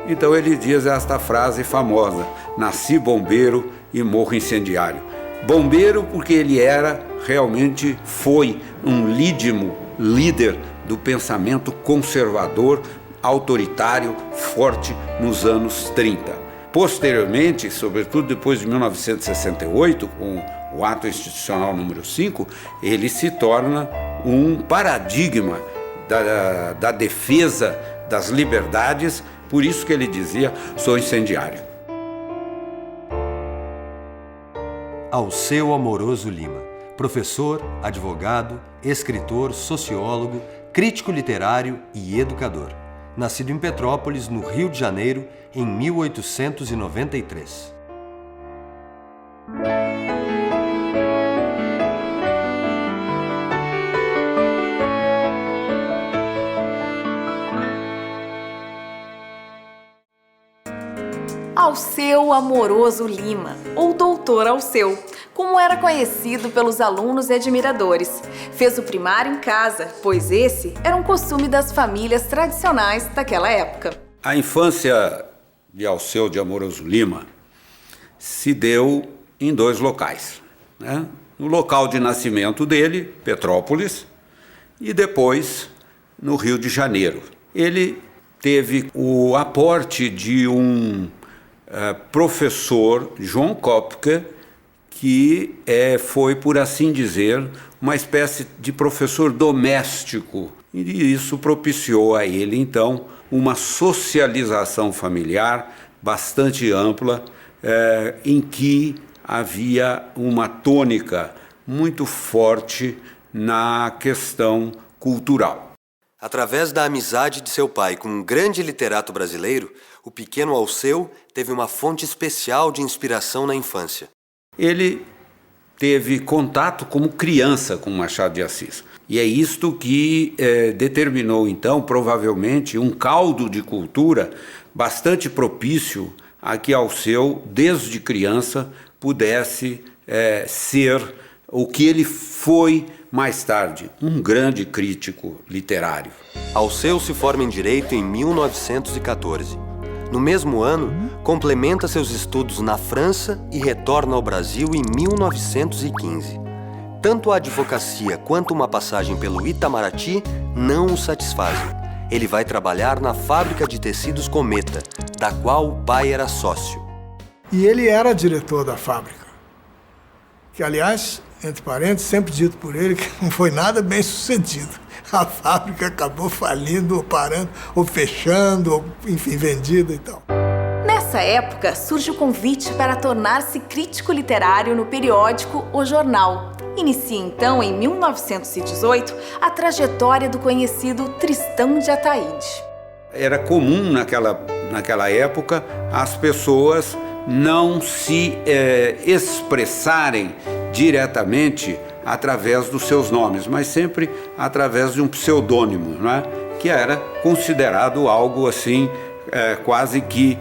Então ele diz esta frase famosa: nasci bombeiro e morro incendiário. Bombeiro porque ele foi um líder do pensamento conservador, autoritário, forte nos anos 30. Posteriormente, sobretudo depois de 1968, com o ato institucional número 5, ele se torna um paradigma da defesa das liberdades, por isso que ele dizia: sou incendiário. Alceu Amoroso Lima, professor, advogado, escritor, sociólogo, crítico literário e educador. Nascido em Petrópolis, no Rio de Janeiro, em 1893. Alceu Amoroso Lima, ou Doutor Alceu, como era conhecido pelos alunos e admiradores. Fez o primário em casa, pois esse era um costume das famílias tradicionais daquela época. A infância de Alceu de Amoroso Lima se deu em 2 locais, né? No local de nascimento dele, Petrópolis, e depois no Rio de Janeiro. Ele teve o aporte de um professor, João Kopke, que foi, por assim dizer, uma espécie de professor doméstico. E isso propiciou a ele, então, uma socialização familiar bastante ampla, em que havia uma tônica muito forte na questão cultural. Através da amizade de seu pai com um grande literato brasileiro, o pequeno Alceu teve uma fonte especial de inspiração na infância. Ele teve contato como criança com Machado de Assis. E é isto que determinou, então, provavelmente, um caldo de cultura bastante propício a que Alceu, desde criança, pudesse ser o que ele foi mais tarde, um grande crítico literário. Alceu se forma em Direito em 1914. No mesmo ano, complementa seus estudos na França e retorna ao Brasil em 1915. Tanto a advocacia quanto uma passagem pelo Itamaraty não o satisfazem. Ele vai trabalhar na fábrica de tecidos Cometa, da qual o pai era sócio. E ele era diretor da fábrica, que, aliás, entre parênteses, sempre dito por ele que não foi nada bem sucedido. A fábrica acabou falindo, ou parando, ou fechando, ou, enfim, vendida e tal. Nessa época, surge o convite para tornar-se crítico literário no periódico O Jornal. Inicia, então, em 1918, a trajetória do conhecido Tristão de Ataíde. Era comum, naquela época, as pessoas não se expressarem diretamente através dos seus nomes, mas sempre através de um pseudônimo, né? Que era considerado algo assim, quase que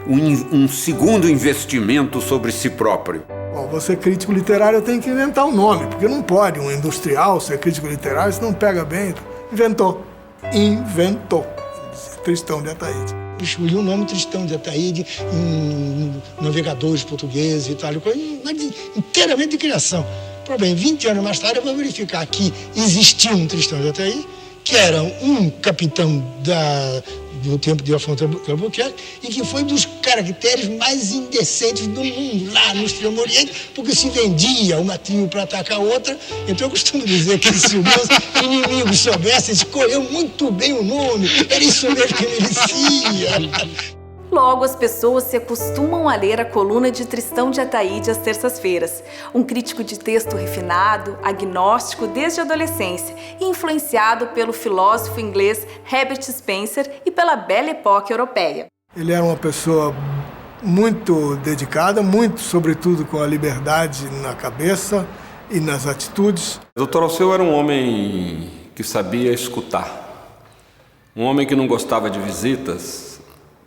um segundo investimento sobre si próprio. Bom, você crítico literário tem que inventar um nome, porque não pode um industrial ser crítico literário, isso não pega bem. Inventou. Tristão de Ataíde. Escolhi o nome Tristão de Ataíde em navegadores portugueses e tal, inteiramente de criação. Problema, 20 anos mais tarde eu vou verificar que existia um Tristão de Ataíde, que era um capitão do tempo de Afonso Albuquerque e que foi dos caracteres mais indecentes do mundo, lá no Extremo Oriente, porque se vendia uma tribo para atacar a outra. Então eu costumo dizer que se os meus inimigos soubessem, escolheu muito bem o nome, era isso mesmo que merecia. Logo, as pessoas se acostumam a ler a coluna de Tristão de Ataíde às terças-feiras. Um crítico de texto refinado, agnóstico desde a adolescência e influenciado pelo filósofo inglês Herbert Spencer e pela Belle Époque europeia. Ele era uma pessoa muito dedicada, muito, sobretudo, com a liberdade na cabeça e nas atitudes. O Dr. Alceu era um homem que sabia escutar. Um homem que não gostava de visitas,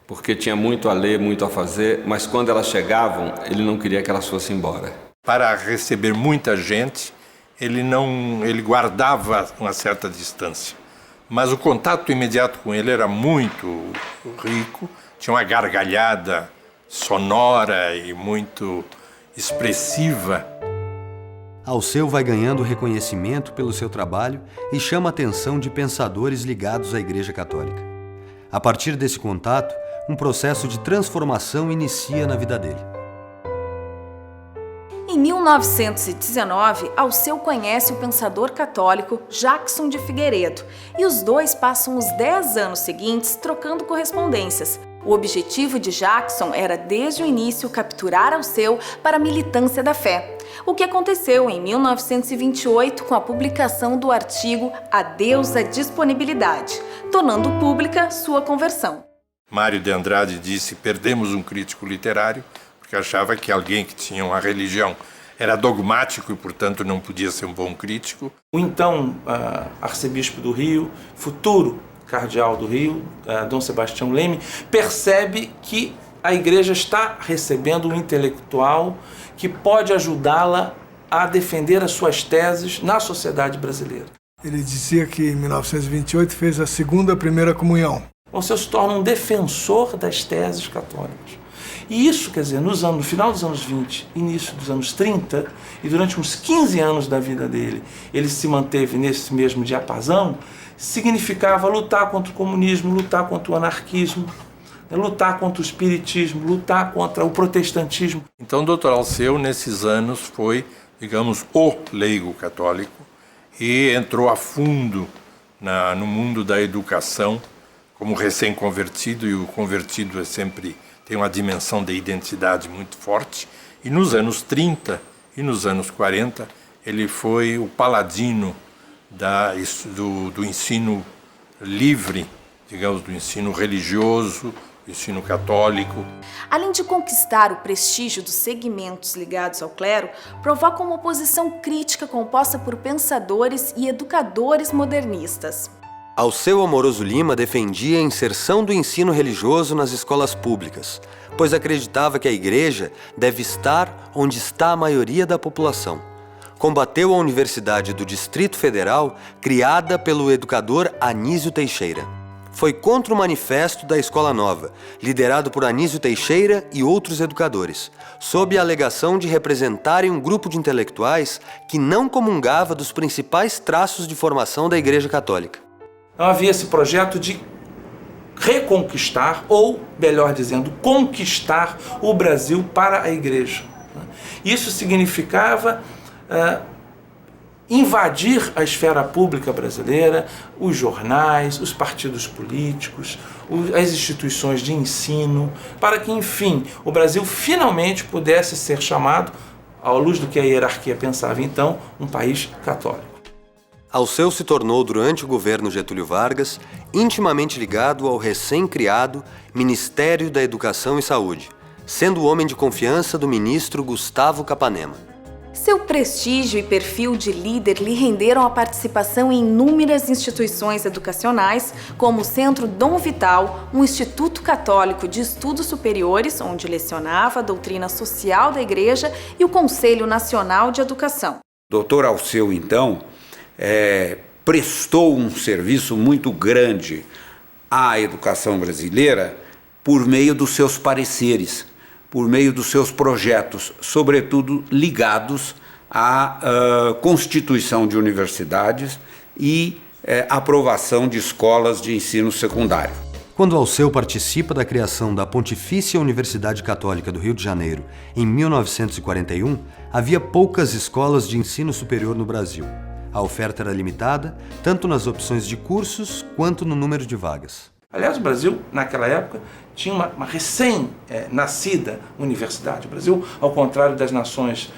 porque tinha muito a ler, muito a fazer, mas quando elas chegavam, ele não queria que elas fossem embora. Para receber muita gente, ele guardava uma certa distância. mas o contato imediato com ele era muito rico, tinha uma gargalhada sonora e muito expressiva. Alceu vai ganhando reconhecimento pelo seu trabalho e chama a atenção de pensadores ligados à Igreja Católica. A partir desse contato, um processo de transformação inicia na vida dele. Em 1919, Alceu conhece o pensador católico Jackson de Figueiredo e os dois passam os 10 anos seguintes trocando correspondências. O objetivo de Jackson era, desde o início, capturar Alceu para a militância da fé, o que aconteceu em 1928 com a publicação do artigo Adeus à Disponibilidade, tornando pública sua conversão. Mário de Andrade disse: perdemos um crítico literário, porque achava que alguém que tinha uma religião era dogmático e, portanto, não podia ser um bom crítico. O então arcebispo do Rio, futuro cardeal do Rio, Dom Sebastião Leme, percebe que a igreja está recebendo um intelectual que pode ajudá-la a defender as suas teses na sociedade brasileira. Ele dizia que em 1928 fez a segunda primeira comunhão. Alceu se torna um defensor das teses católicas. E isso, quer dizer, no final dos anos 20, início dos anos 30, e durante uns 15 anos da vida dele, ele se manteve nesse mesmo diapasão, significava lutar contra o comunismo, lutar contra o anarquismo, lutar contra o espiritismo, lutar contra o protestantismo. Então, Dr. Alceu, nesses anos, foi, digamos, o leigo católico e entrou a fundo no mundo da educação como recém-convertido, e o convertido tem uma dimensão de identidade muito forte. E nos anos 30 e nos anos 40, ele foi o paladino do ensino livre, digamos, do ensino religioso, do ensino católico. Além de conquistar o prestígio dos segmentos ligados ao clero, provoca uma oposição crítica composta por pensadores e educadores modernistas. Alceu Amoroso Lima defendia a inserção do ensino religioso nas escolas públicas, pois acreditava que a igreja deve estar onde está a maioria da população. Combateu a Universidade do Distrito Federal, criada pelo educador Anísio Teixeira. Foi contra o Manifesto da Escola Nova, liderado por Anísio Teixeira e outros educadores, sob a alegação de representarem um grupo de intelectuais que não comungava dos principais traços de formação da Igreja Católica. Então havia esse projeto de reconquistar, ou melhor dizendo, conquistar o Brasil para a igreja. Isso significava invadir a esfera pública brasileira, os jornais, os partidos políticos, as instituições de ensino, para que, enfim, o Brasil finalmente pudesse ser chamado, à luz do que a hierarquia pensava então, um país católico. Alceu se tornou, durante o governo Getúlio Vargas, intimamente ligado ao recém-criado Ministério da Educação e Saúde, sendo o homem de confiança do ministro Gustavo Capanema. Seu prestígio e perfil de líder lhe renderam a participação em inúmeras instituições educacionais, como o Centro Dom Vital, um instituto católico de estudos superiores, onde lecionava a doutrina social da Igreja, e o Conselho Nacional de Educação. Dr. Alceu, então, prestou um serviço muito grande à educação brasileira por meio dos seus pareceres, por meio dos seus projetos, sobretudo ligados à constituição de universidades e aprovação de escolas de ensino secundário. Quando Alceu participa da criação da Pontifícia Universidade Católica do Rio de Janeiro, em 1941, havia poucas escolas de ensino superior no Brasil. A oferta era limitada, tanto nas opções de cursos quanto no número de vagas. Aliás, o Brasil, naquela época, tinha uma recém-nascida universidade. O Brasil, ao contrário das nações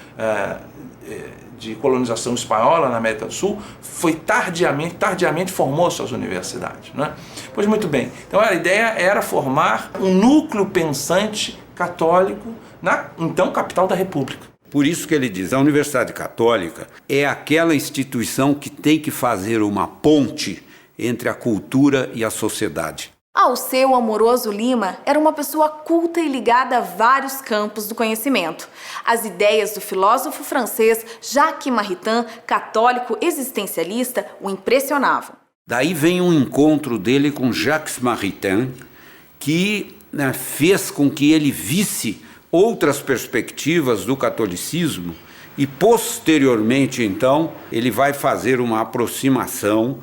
de colonização espanhola na América do Sul, foi tardiamente formou suas universidades, né? Pois muito bem, então a ideia era formar um núcleo pensante católico na, então, capital da República. Por isso que ele diz, a Universidade Católica é aquela instituição que tem que fazer uma ponte entre a cultura e a sociedade. Alceu Amoroso Lima era uma pessoa culta e ligada a vários campos do conhecimento. As ideias do filósofo francês Jacques Maritain, católico existencialista, o impressionavam. Daí vem um encontro dele com Jacques Maritain, que fez com que ele visse outras perspectivas do catolicismo e, posteriormente, então, ele vai fazer uma aproximação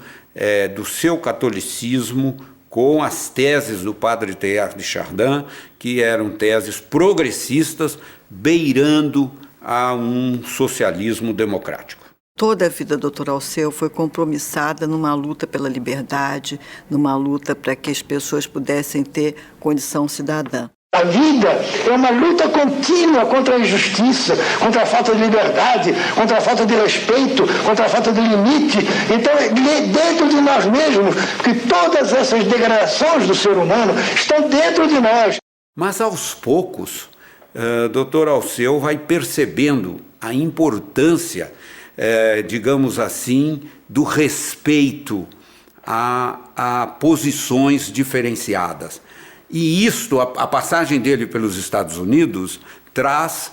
do seu catolicismo com as teses do padre Teilhard de Chardin, que eram teses progressistas, beirando a um socialismo democrático. Toda a vida do Dr. Alceu foi compromissada numa luta pela liberdade, numa luta para que as pessoas pudessem ter condição cidadã. A vida é uma luta contínua contra a injustiça, contra a falta de liberdade, contra a falta de respeito, contra a falta de limite. Então, dentro de nós mesmos, que todas essas degradações do ser humano estão dentro de nós. Mas, aos poucos, Dr. Alceu vai percebendo a importância, digamos assim, do respeito a posições diferenciadas. E isto, a passagem dele pelos Estados Unidos, traz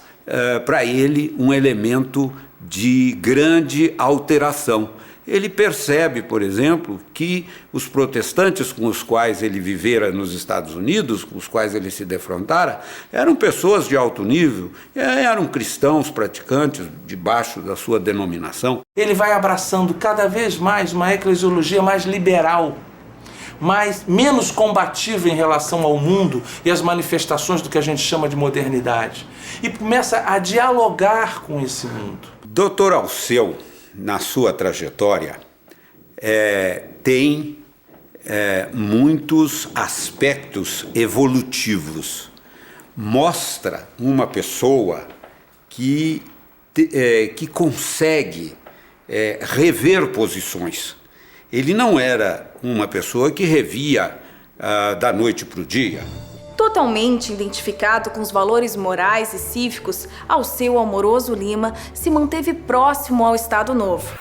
para ele um elemento de grande alteração. Ele percebe, por exemplo, que os protestantes com os quais ele vivera nos Estados Unidos, com os quais ele se defrontara, eram pessoas de alto nível, eram cristãos praticantes debaixo da sua denominação. Ele vai abraçando cada vez mais uma eclesiologia mais liberal, menos combativa em relação ao mundo e às manifestações do que a gente chama de modernidade. E começa a dialogar com esse mundo. Dr. Alceu, na sua trajetória, tem muitos aspectos evolutivos. Mostra uma pessoa que consegue rever posições. Ele não era uma pessoa que revia da noite para o dia. Totalmente identificado com os valores morais e cívicos, Alceu Amoroso Lima se manteve próximo ao Estado Novo.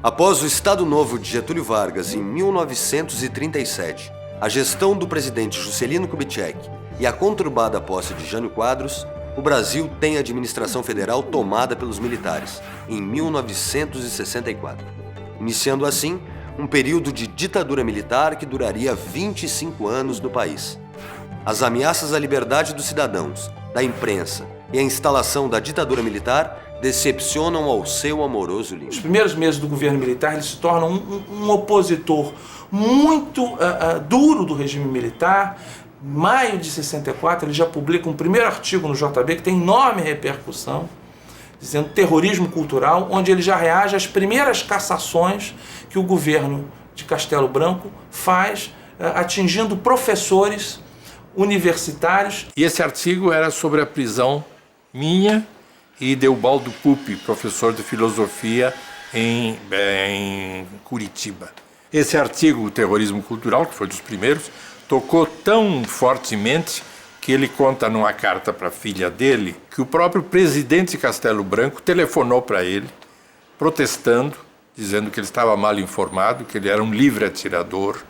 Após o Estado Novo de Getúlio Vargas, em 1937, a gestão do presidente Juscelino Kubitschek e a conturbada posse de Jânio Quadros, o Brasil tem a administração federal tomada pelos militares, em 1964, iniciando assim um período de ditadura militar que duraria 25 anos no país. As ameaças à liberdade dos cidadãos, da imprensa e a instalação da ditadura militar decepcionam Alceu Amoroso Lima. Nos primeiros meses do governo militar, ele se torna um opositor muito duro do regime militar. Em maio de 64, ele já publica um primeiro artigo no JB que tem enorme repercussão, dizendo terrorismo cultural, onde ele já reage às primeiras cassações que o governo de Castelo Branco faz, atingindo professores universitários. E esse artigo era sobre a prisão minha e de Ubaldo Pupi, professor de filosofia em Curitiba. Esse artigo, o terrorismo cultural, que foi dos primeiros, tocou tão fortemente que ele conta numa carta para a filha dele que o próprio presidente de Castelo Branco telefonou para ele, protestando, dizendo que ele estava mal informado, que ele era um livre atirador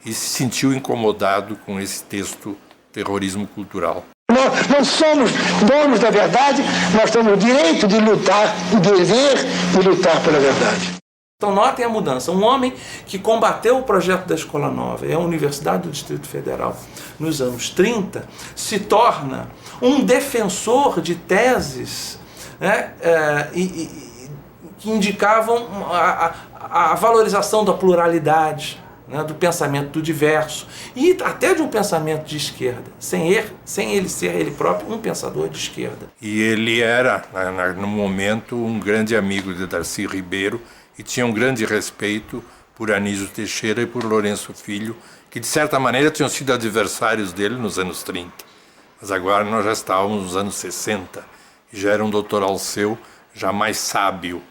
e se sentiu incomodado com esse texto terrorismo cultural. Nós não somos donos da verdade, nós temos o direito de lutar, o dever de lutar pela verdade. Então notem a mudança. Um homem que combateu o projeto da Escola Nova e a Universidade do Distrito Federal nos anos 30, se torna um defensor de teses, né, que indicavam a valorização da pluralidade, né, do pensamento do diverso e até de um pensamento de esquerda, sem ele ser ele próprio um pensador de esquerda. E ele era, no momento, um grande amigo de Darcy Ribeiro e tinha um grande respeito por Anísio Teixeira e por Lourenço Filho, que de certa maneira tinham sido adversários dele nos anos 30. Mas agora nós já estávamos nos anos 60 e já era um Dr. Alceu já mais sábio,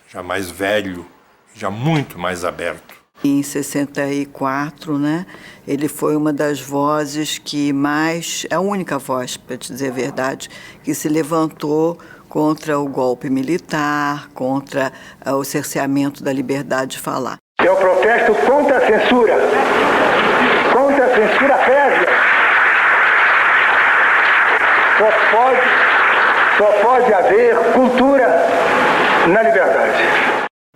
já mais velho, já muito mais aberto. Em 64, né, ele foi uma das vozes que mais, a única voz, para te dizer a verdade, que se levantou contra o golpe militar, contra o cerceamento da liberdade de falar. Eu protesto contra a censura férrea. Só pode haver cultura na liberdade.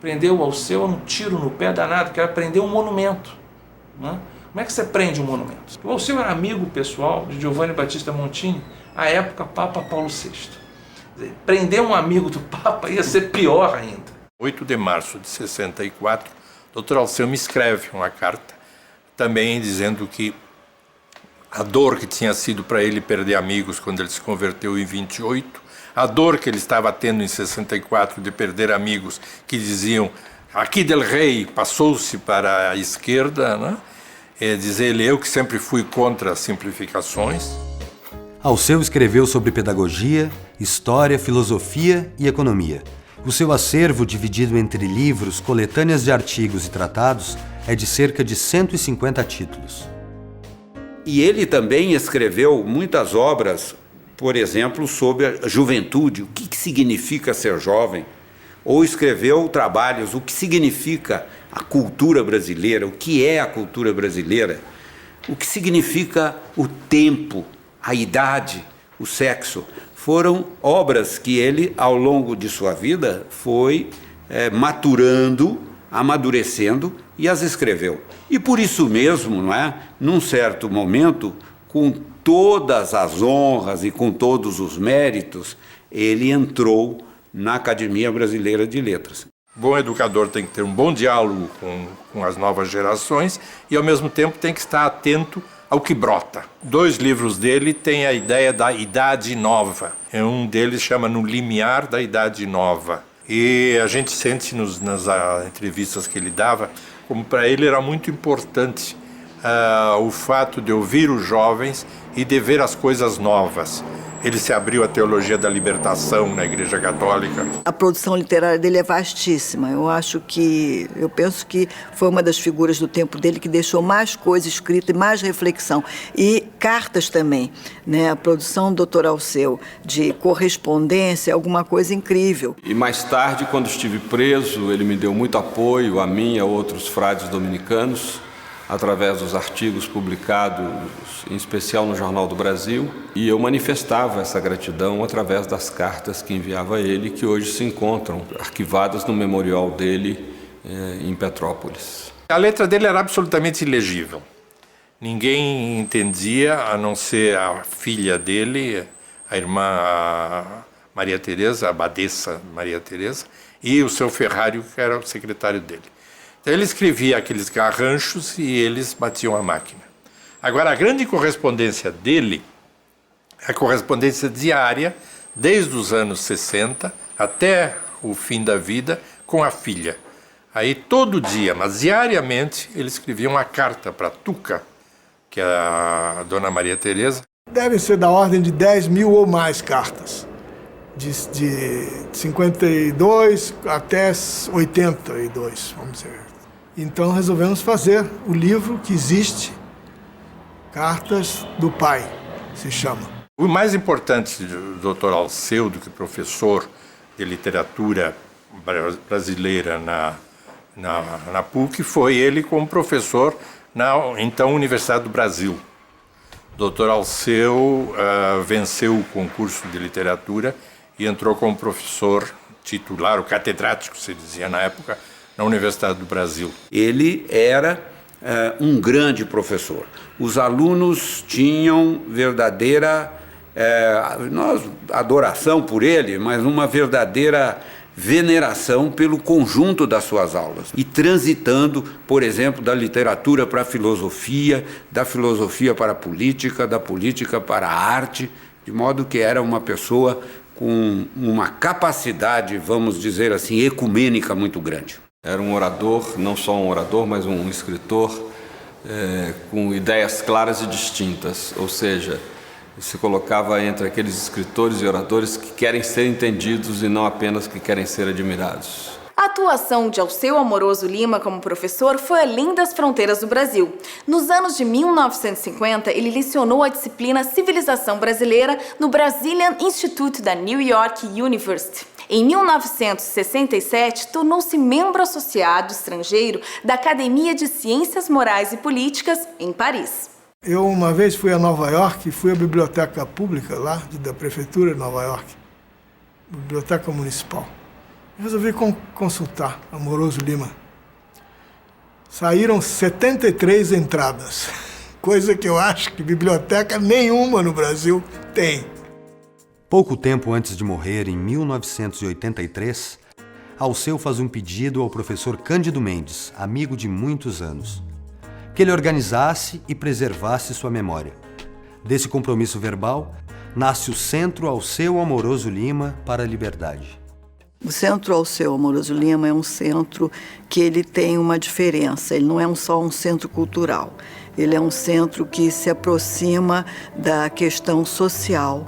Prendeu o Alceu num tiro no pé danado, que era prender um monumento. Né? Como é que você prende um monumento? O Alceu era amigo pessoal de Giovanni Battista Montini, à época Papa Paulo VI. Prender um amigo do Papa ia ser pior ainda. 8 de março de 64, o Dr. Alceu me escreve uma carta, também dizendo que a dor que tinha sido para ele perder amigos quando ele se converteu em 28, a dor que ele estava tendo em 64 de perder amigos que diziam aqui del rei passou-se para a esquerda, né? Diz ele, eu que sempre fui contra as simplificações. Alceu escreveu sobre pedagogia, história, filosofia e economia. O seu acervo, dividido entre livros, coletâneas de artigos e tratados, é de cerca de 150 títulos. E ele também escreveu muitas obras, por exemplo, sobre a juventude, o que significa ser jovem, ou escreveu trabalhos, o que significa a cultura brasileira, o que é a cultura brasileira, o que significa o tempo, a idade, o sexo. Foram obras que ele, ao longo de sua vida, foi maturando, amadurecendo e as escreveu. E por isso mesmo, não é? Num certo momento, com todas as honras e com todos os méritos, ele entrou na Academia Brasileira de Letras. Bom educador tem que ter um bom diálogo com as novas gerações e, ao mesmo tempo, tem que estar atento ao que brota. 2 livros dele têm a ideia da Idade Nova. Um deles chama No Limiar da Idade Nova. E a gente sente nas entrevistas que ele dava, como para ele era muito importante o fato de ouvir os jovens e de ver as coisas novas. Ele se abriu à teologia da libertação na Igreja Católica. A produção literária dele é vastíssima. Eu penso que foi uma das figuras do tempo dele que deixou mais coisa escrita e mais reflexão. E cartas também, né? A produção do Dr. Alceu de correspondência é alguma coisa incrível. E mais tarde, quando estive preso, ele me deu muito apoio, a mim e a outros frades dominicanos, através dos artigos publicados, em especial no Jornal do Brasil, e eu manifestava essa gratidão através das cartas que enviava a ele, que hoje se encontram arquivadas no memorial dele em Petrópolis. A letra dele era absolutamente ilegível. Ninguém entendia, a não ser a filha dele, a irmã Maria Teresa, a abadesa Maria Teresa, e o seu Ferrário, que era o secretário dele. Então ele escrevia aqueles garranchos e eles batiam a máquina. Agora, a grande correspondência dele é a correspondência diária, desde os anos 60 até o fim da vida, com a filha. Aí, todo dia, mas diariamente, ele escrevia uma carta para Tuca, que é a dona Maria Teresa. Devem ser da ordem de 10 mil ou mais cartas. De 52 até 82, vamos dizer. Então resolvemos fazer o livro que existe, Cartas do Pai, se chama. O mais importante do Dr. Alceu, do que professor de literatura brasileira na PUC, foi ele como professor na então Universidade do Brasil. O Dr. Alceu venceu o concurso de literatura e entrou como professor titular, o catedrático, se dizia na época, na Universidade do Brasil. Ele era um grande professor. Os alunos tinham verdadeira adoração por ele, mas uma verdadeira veneração pelo conjunto das suas aulas. E transitando, por exemplo, da literatura para a filosofia, da filosofia para a política, da política para a arte, de modo que era uma pessoa com uma capacidade, vamos dizer assim, ecumênica muito grande. Era um orador, não só um orador, mas um escritor com ideias claras e distintas, ou seja, se colocava entre aqueles escritores e oradores que querem ser entendidos e não apenas que querem ser admirados. A atuação de Alceu Amoroso Lima como professor foi além das fronteiras do Brasil. Nos anos de 1950, ele lecionou a disciplina Civilização Brasileira no Brazilian Institute da New York University. Em 1967, tornou-se membro associado estrangeiro da Academia de Ciências Morais e Políticas, em Paris. Eu uma vez fui a Nova York, fui à biblioteca pública lá, da prefeitura de Nova York, biblioteca municipal. Resolvi consultar Amoroso Lima. Saíram 73 entradas, coisa que eu acho que biblioteca nenhuma no Brasil tem. Pouco tempo antes de morrer, em 1983, Alceu faz um pedido ao professor Cândido Mendes, amigo de muitos anos, que ele organizasse e preservasse sua memória. Desse compromisso verbal, nasce o Centro Alceu Amoroso Lima para a Liberdade. O Centro Alceu Amoroso Lima é um centro que ele tem uma diferença. Ele não é só um centro cultural. Ele é um centro que se aproxima da questão social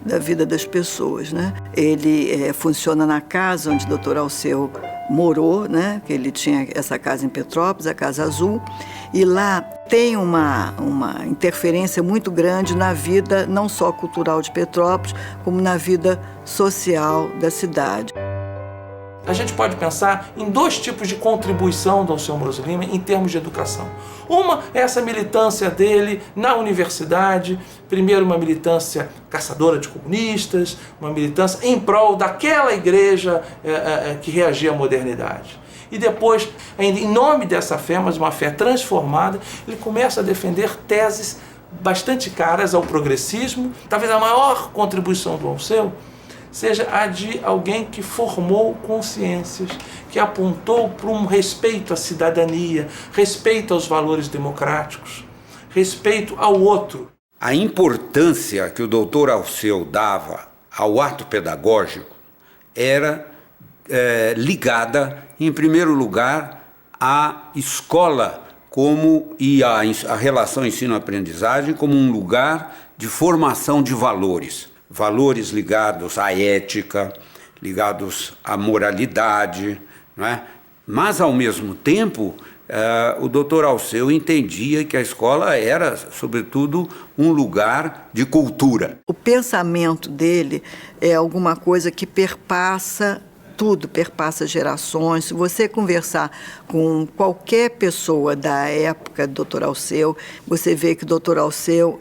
da vida das pessoas, né? Ele funciona na casa onde o Dr. Alceu morou, né? Que ele tinha essa casa em Petrópolis, a Casa Azul, e lá tem uma interferência muito grande na vida não só cultural de Petrópolis, como na vida social da cidade. A gente pode pensar em dois tipos de contribuição do Alceu Amoroso Lima em termos de educação. Uma é essa militância dele na universidade, primeiro uma militância caçadora de comunistas, uma militância em prol daquela igreja que reagia à modernidade. E depois, ainda em nome dessa fé, mas uma fé transformada, ele começa a defender teses bastante caras ao progressismo. Talvez a maior contribuição do Alceu seja a de alguém que formou consciências, que apontou para um respeito à cidadania, respeito aos valores democráticos, respeito ao outro. A importância que o doutor Alceu dava ao ato pedagógico era ligada, em primeiro lugar, à escola e a relação ensino-aprendizagem como um lugar de formação de valores. Valores ligados à ética, ligados à moralidade, não é? Mas, ao mesmo tempo, o doutor Alceu entendia que a escola era, sobretudo, um lugar de cultura. O pensamento dele é alguma coisa que perpassa tudo, perpassa gerações. Se você conversar com qualquer pessoa da época do Dr. Alceu, você vê que o Dr. Alceu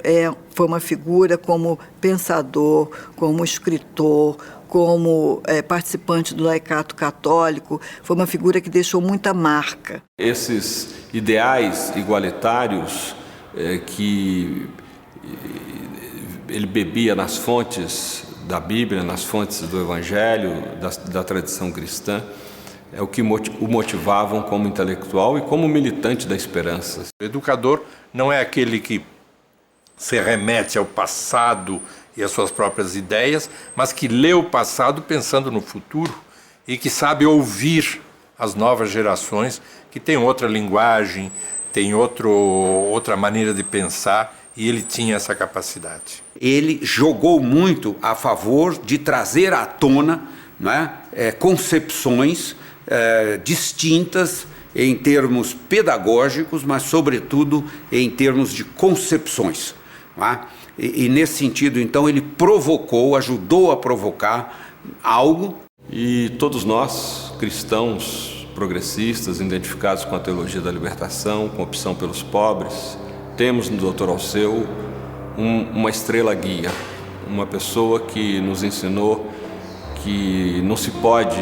foi uma figura como pensador, como escritor, como participante do laicato católico, foi uma figura que deixou muita marca. Esses ideais igualitários que ele bebia nas fontes da Bíblia, nas fontes do Evangelho, da tradição cristã, é o que o motivavam como intelectual e como militante da esperança. O educador não é aquele que se remete ao passado e às suas próprias ideias, mas que lê o passado pensando no futuro e que sabe ouvir as novas gerações que têm outra linguagem, têm outra maneira de pensar, e ele tinha essa capacidade. Ele jogou muito a favor de trazer à tona, né, concepções distintas em termos pedagógicos, mas, sobretudo, em termos de concepções. Né? E, nesse sentido, então, ele ajudou a provocar algo. E todos nós, cristãos progressistas, identificados com a teologia da libertação, com a opção pelos pobres, temos no Dr. Alceu uma estrela guia, uma pessoa que nos ensinou que não se pode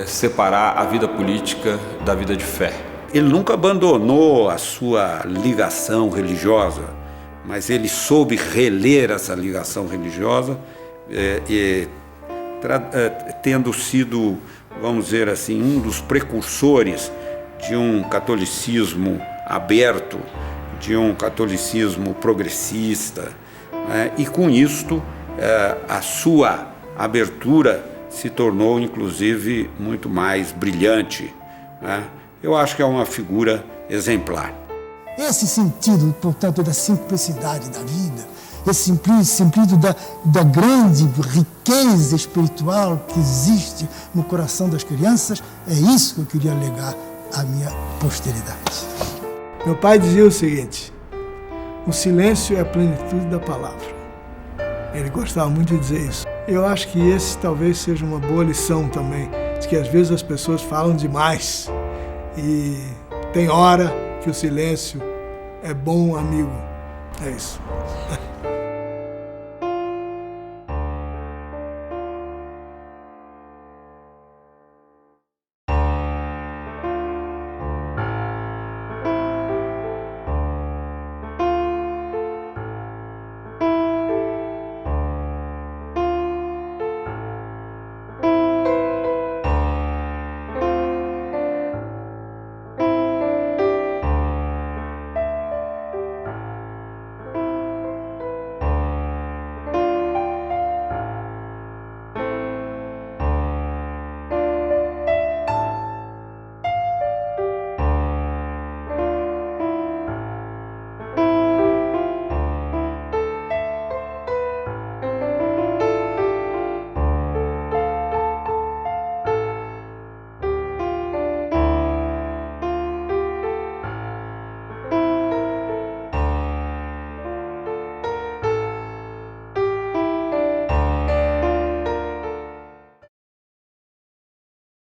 separar a vida política da vida de fé. Ele nunca abandonou a sua ligação religiosa, mas ele soube reler essa ligação religiosa, tendo sido, vamos dizer assim, um dos precursores de um catolicismo aberto, de um catolicismo progressista, né? E com isto a sua abertura se tornou inclusive muito mais brilhante, né? Eu acho que é uma figura exemplar. Esse sentido, portanto, da simplicidade da vida, esse sentido da grande riqueza espiritual que existe no coração das crianças, é isso que eu queria legar à minha posteridade. Meu pai dizia o seguinte: o silêncio é a plenitude da palavra. Ele gostava muito de dizer isso. Eu acho que esse talvez seja uma boa lição também, de que às vezes as pessoas falam demais e tem hora que o silêncio é bom amigo. É isso.